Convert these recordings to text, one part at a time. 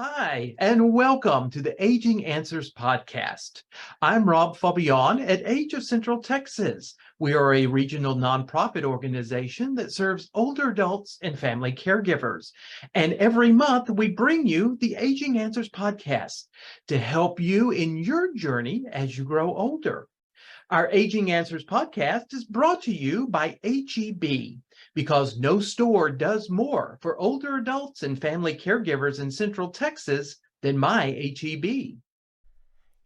Hi, and welcome to the Aging Answers podcast. I'm Rob Faubion at Age of Central Texas. We are a regional nonprofit organization that serves older adults and family caregivers. And every month we bring you the Aging Answers podcast to help you in your journey as you grow older. Our Aging Answers podcast is brought to you by HEB because no store does more for older adults and family caregivers in Central Texas than my HEB.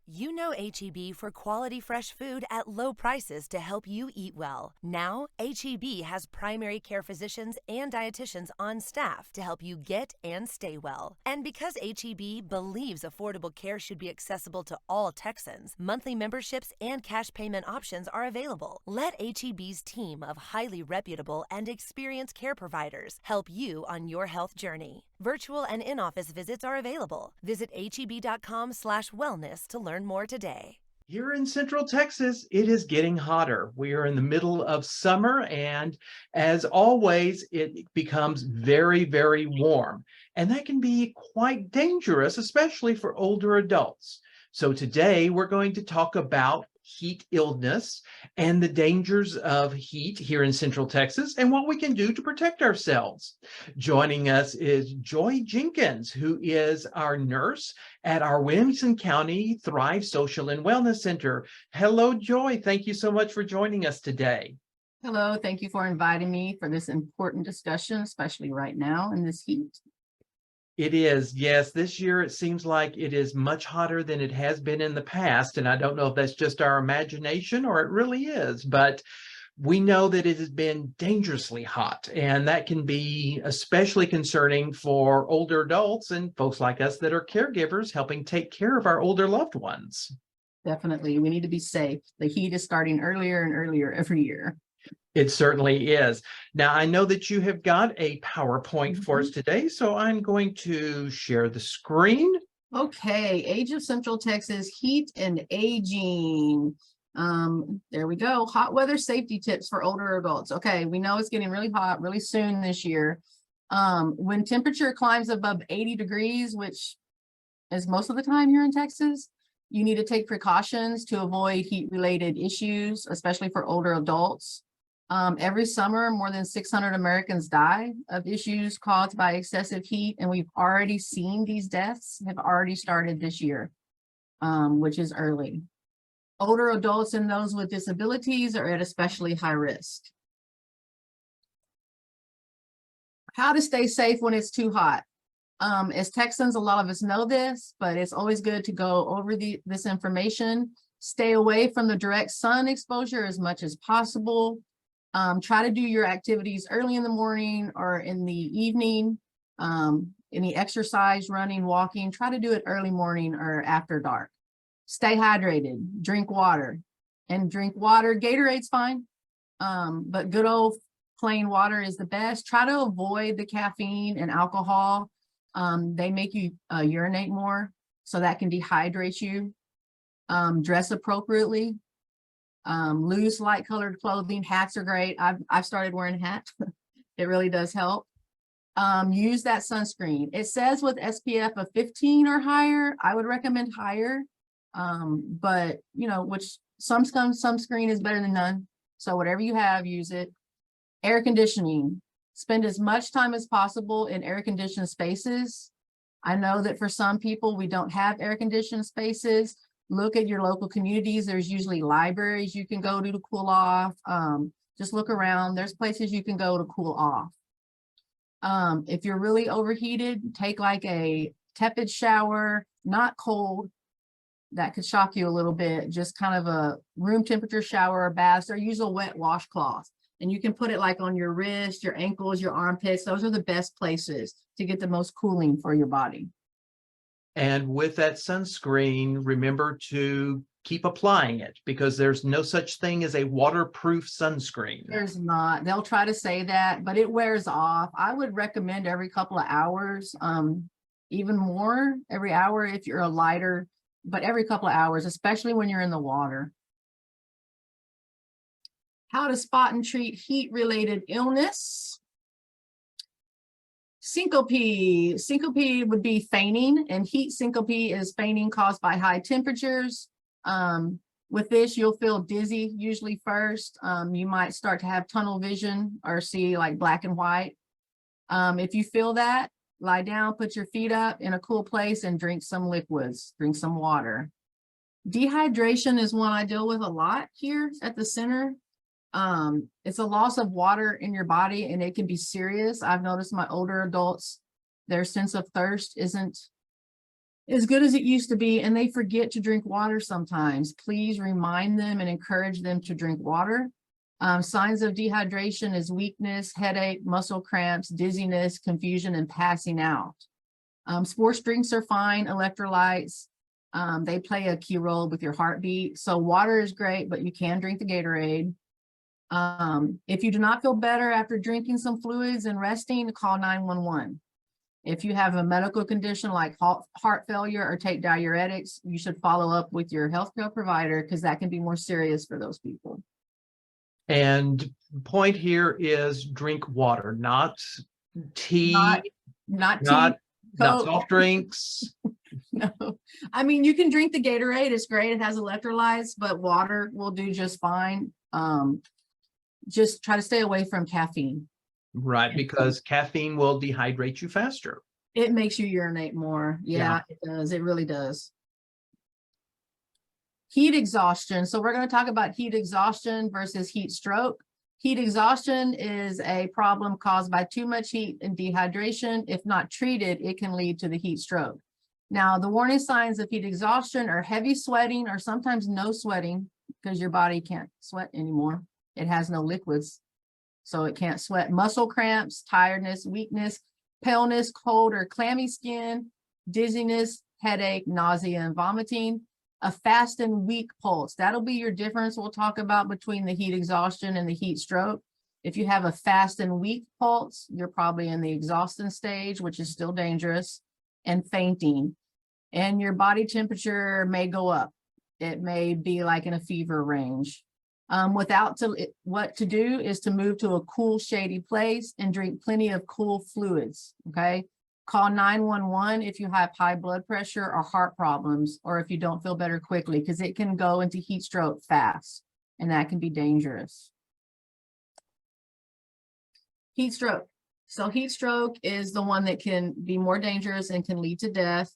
You know HEB for quality fresh food at low prices to help you eat well. Now, HEB has primary care physicians and dietitians on staff to help you get and stay well. And because HEB believes affordable care should be accessible to all Texans, monthly memberships and cash payment options are available. Let HEB's team of highly reputable and experienced care providers help you on your health journey. Virtual and in-office visits are available. Visit heb.com/wellness to learn more today. Here in Central Texas, it is getting hotter. We are in the middle of summer, and as always, it becomes very, very warm. And that can be quite dangerous, especially for older adults. So today we're going to talk about heat illness and the dangers of heat here in Central Texas and what we can do to protect ourselves. Joining us is Joy Jenkins, who is our nurse at our Williamson County Thrive Social and Wellness Center. Hello, Joy. Thank you so much for joining us today. Hello, thank you for inviting me for this important discussion, especially right now in this heat. It is, yes. This year it seems like it is much hotter than it has been in the past, and I don't know if that's just our imagination or it really is, but we know that it has been dangerously hot, and that can be especially concerning for older adults and folks like us that are caregivers helping take care of our older loved ones. Definitely, we need to be safe. The heat is starting earlier and earlier every year. It certainly is. Now, I know that you have got a PowerPoint for us today, so I'm going to share the screen. Okay, Age of Central Texas, heat and aging. There we go. Hot weather safety tips for older adults. Okay, we know it's getting really hot really soon this year. When temperature climbs above 80 degrees, which is most of the time here in Texas, you need to take precautions to avoid heat-related issues, especially for older adults. Every summer, more than 600 Americans die of issues caused by excessive heat, and we've already seen these deaths have already started this year, which is early. Older adults and those with disabilities are at especially high risk. How to stay safe when it's too hot. As Texans, a lot of us know this, but it's always good to go over this information. Stay away from the direct sun exposure as much as possible. Try to do your activities early in the morning or in the evening. Any exercise, running, walking, try to do it early morning or after dark. Stay hydrated, drink water. Gatorade's fine, but good old plain water is the best. Try to avoid the caffeine and alcohol. They make you urinate more, so that can dehydrate you. Dress appropriately. Loose light colored clothing. Hats are great. I've started wearing a hat. It really does help. Use that sunscreen. It says with SPF of 15 or higher. I would recommend higher, but you know, which some sunscreen is better than none, so whatever you have, use it. Air conditioning. Spend as much time as possible in air conditioned spaces. I know that for some people we don't have air conditioned spaces. Look at your local communities. There's usually libraries you can go to cool off. Just look around. There's places you can go to cool off. If you're really overheated, take like a tepid shower, not cold. That could shock you a little bit. Just kind of a room temperature shower or bath, or use a wet washcloth. And you can put it like on your wrist, your ankles, your armpits. Those are the best places to get the most cooling for your body. And with that sunscreen, remember to keep applying it because there's no such thing as a waterproof sunscreen. There's not. They'll try to say that, but it wears off. I would recommend every couple of hours, even more every hour if you're a lighter, but every couple of hours, especially when you're in the water. How to spot and treat heat-related illness. Syncope. Syncope would be fainting, and heat syncope is fainting caused by high temperatures. With this, you'll feel dizzy usually first. You might start to have tunnel vision or see like black and white. If you feel that, lie down, put your feet up in a cool place and drink some liquids, drink some water. Dehydration is one I deal with a lot here at the center. It's a loss of water in your body and it can be serious. I've noticed my older adults, their sense of thirst isn't as good as it used to be, and they forget to drink water sometimes. Please remind them and encourage them to drink water. Signs of dehydration is weakness, headache, muscle cramps, dizziness, confusion, and passing out. Sports drinks are fine, electrolytes. They play a key role with your heartbeat. So water is great, but you can drink the Gatorade. If you do not feel better after drinking some fluids and resting, call 911. If you have a medical condition like heart failure or take diuretics, you should follow up with your healthcare provider because that can be more serious for those people. And point here is drink water, not tea, not tea, not Coke. soft drinks. No, I mean, you can drink the Gatorade. It's great. It has electrolytes, but water will do just fine. Just try to stay away from caffeine. Right, because caffeine will dehydrate you faster. It makes you urinate more. Yeah, it does. It really does. Heat exhaustion. So we're going to talk about heat exhaustion versus heat stroke. Heat exhaustion is a problem caused by too much heat and dehydration. If not treated, it can lead to the heat stroke. Now, the warning signs of heat exhaustion are heavy sweating or sometimes no sweating because your body can't sweat anymore. It has no liquids, so it can't sweat. Muscle cramps, tiredness, weakness, paleness, cold or clammy skin, dizziness, headache, nausea, and vomiting. A fast and weak pulse. That'll be your difference we'll talk about between the heat exhaustion and the heat stroke. If you have a fast and weak pulse, you're probably in the exhaustion stage, which is still dangerous, and fainting. And your body temperature may go up. It may be like in a fever range. What to do is to move to a cool, shady place and drink plenty of cool fluids, okay? Call 911 if you have high blood pressure or heart problems, or if you don't feel better quickly, because it can go into heat stroke fast, and that can be dangerous. Heat stroke. So heat stroke is the one that can be more dangerous and can lead to death.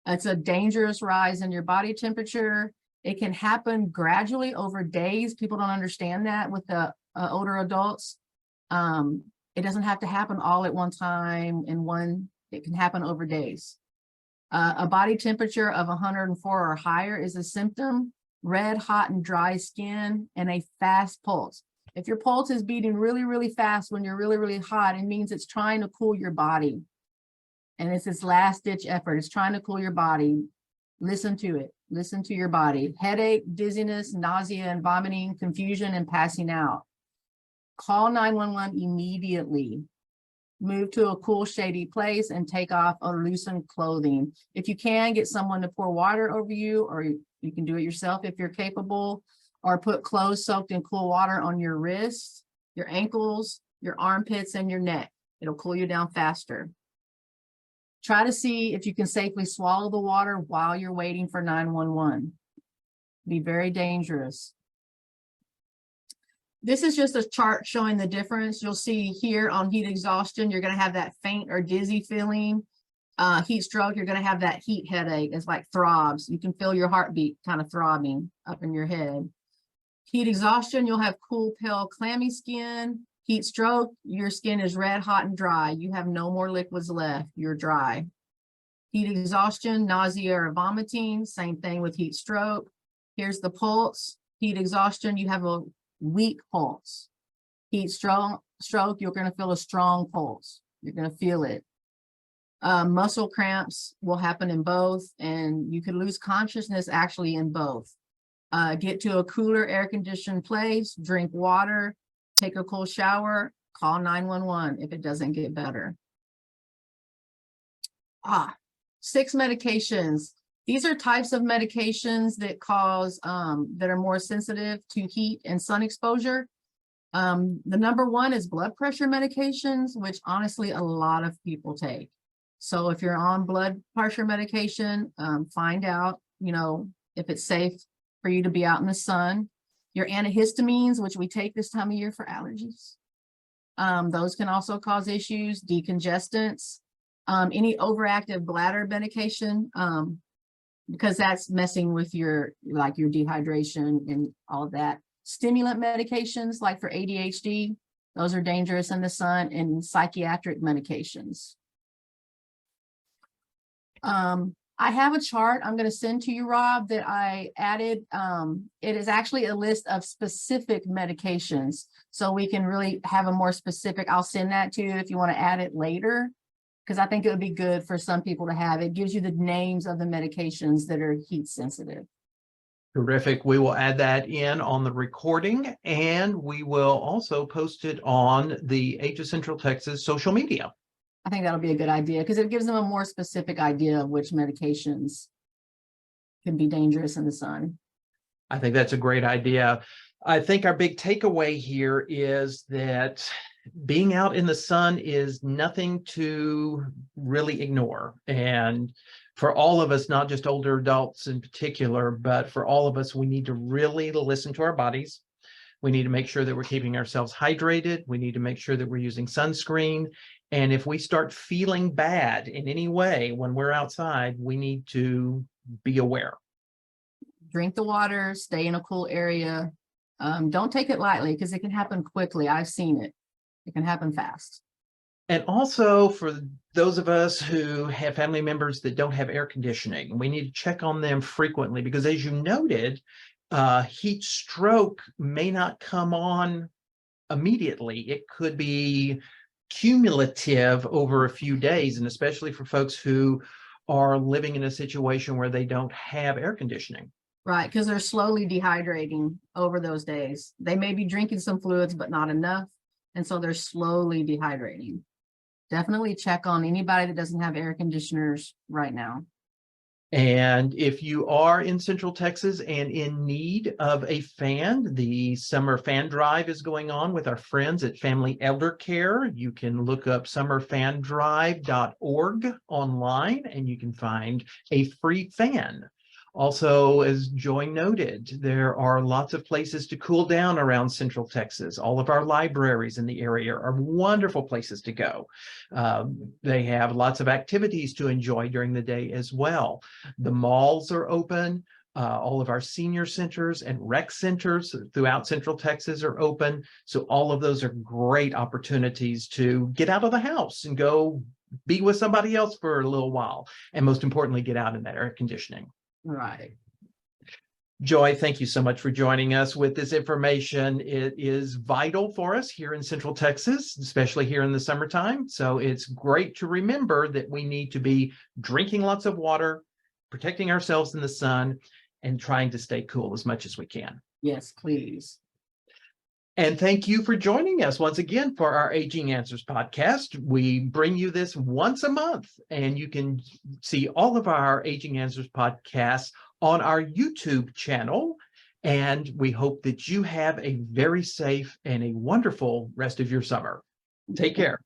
It's a dangerous rise in your body temperature. It can happen gradually over days. People don't understand that with the older adults. It doesn't have to happen all at one time it can happen over days. A body temperature of 104 or higher is a symptom. Red, hot, and dry skin, and a fast pulse. If your pulse is beating really, really fast when you're really, really hot, it means it's trying to cool your body. And it's its last ditch effort. It's trying to cool your body. Listen to it. Listen to your body. Headache, dizziness, nausea and vomiting, confusion, and passing out. Call 911 immediately. Move to a cool, shady place and take off or loosen clothing. If you can, get someone to pour water over you, or you can do it yourself if you're capable, or put clothes soaked in cool water on your wrists, your ankles, your armpits, and your neck. It'll cool you down faster. Try to see if you can safely swallow the water while you're waiting for 911. Be very dangerous. This is just a chart showing the difference. You'll see here on heat exhaustion, you're going to have that faint or dizzy feeling. Heat stroke, you're going to have that heat headache. It's like throbs. You can feel your heartbeat kind of throbbing up in your head. Heat exhaustion, you'll have cool, pale, clammy skin. Heat stroke, your skin is red, hot, and dry. You have no more liquids left. You're dry. Heat exhaustion, nausea or vomiting. Same thing with heat stroke. Here's the pulse. Heat exhaustion, you have a weak pulse. Heat stroke, you're going to feel a strong pulse. You're going to feel it. Muscle cramps will happen in both, and you could lose consciousness actually in both. Get to a cooler, air-conditioned place, drink water, take a cold shower, call 911 if it doesn't get better. 6 medications. These are types of medications that cause, that are more sensitive to heat and sun exposure. The number one is blood pressure medications, which honestly a lot of people take. So if you're on blood pressure medication, find out, if it's safe for you to be out in the sun. Your antihistamines, which we take this time of year for allergies. Those can also cause issues, decongestants, any overactive bladder medication, because that's messing with your dehydration and all of that. Stimulant medications, like for ADHD, those are dangerous in the sun, and psychiatric medications. I have a chart I'm going to send to you, Rob, that I added. It is actually a list of specific medications, so we can really have a more specific. I'll send that to you if you want to add it later, because I think it would be good for some people to have. It gives you the names of the medications that are heat sensitive. Terrific. We will add that in on the recording, and we will also post it on the Age of Central Texas social media. I think that'll be a good idea, because it gives them a more specific idea of which medications can be dangerous in the sun. I think that's a great idea. I think our big takeaway here is that being out in the sun is nothing to really ignore. And for all of us, not just older adults in particular, but for all of us, we need to really listen to our bodies. We need to make sure that we're keeping ourselves hydrated. We need to make sure that we're using sunscreen. And if we start feeling bad in any way when we're outside, we need to be aware. Drink the water, stay in a cool area. Don't take it lightly, because it can happen quickly. I've seen it. It can happen fast. And also for those of us who have family members that don't have air conditioning, we need to check on them frequently, because as you noted, heat stroke may not come on immediately. It could be cumulative over a few days, and especially for folks who are living in a situation where they don't have air conditioning. Right, because they're slowly dehydrating over those days. They may be drinking some fluids, but not enough. And so they're slowly dehydrating. Definitely check on anybody that doesn't have air conditioners right now. And if you are in Central Texas and in need of a fan, the summer fan drive is going on with our friends at Family Elder Care. You can look up summerfandrive.org online, and you can find a free fan. Also, as Joy noted, there are lots of places to cool down around Central Texas. All of our libraries in the area are wonderful places to go. They have lots of activities to enjoy during the day as well. The malls are open. All of our senior centers and rec centers throughout Central Texas are open. So all of those are great opportunities to get out of the house and go be with somebody else for a little while. And most importantly, get out in that air conditioning. Right. Joy, thank you so much for joining us with this information. It is vital for us here in Central Texas, especially here in the summertime. So it's great to remember that we need to be drinking lots of water, protecting ourselves in the sun, and trying to stay cool as much as we can. Yes, please. And thank you for joining us once again for our Aging Answers podcast. We bring you this once a month, and you can see all of our Aging Answers podcasts on our YouTube channel. And we hope that you have a very safe and a wonderful rest of your summer. Take care.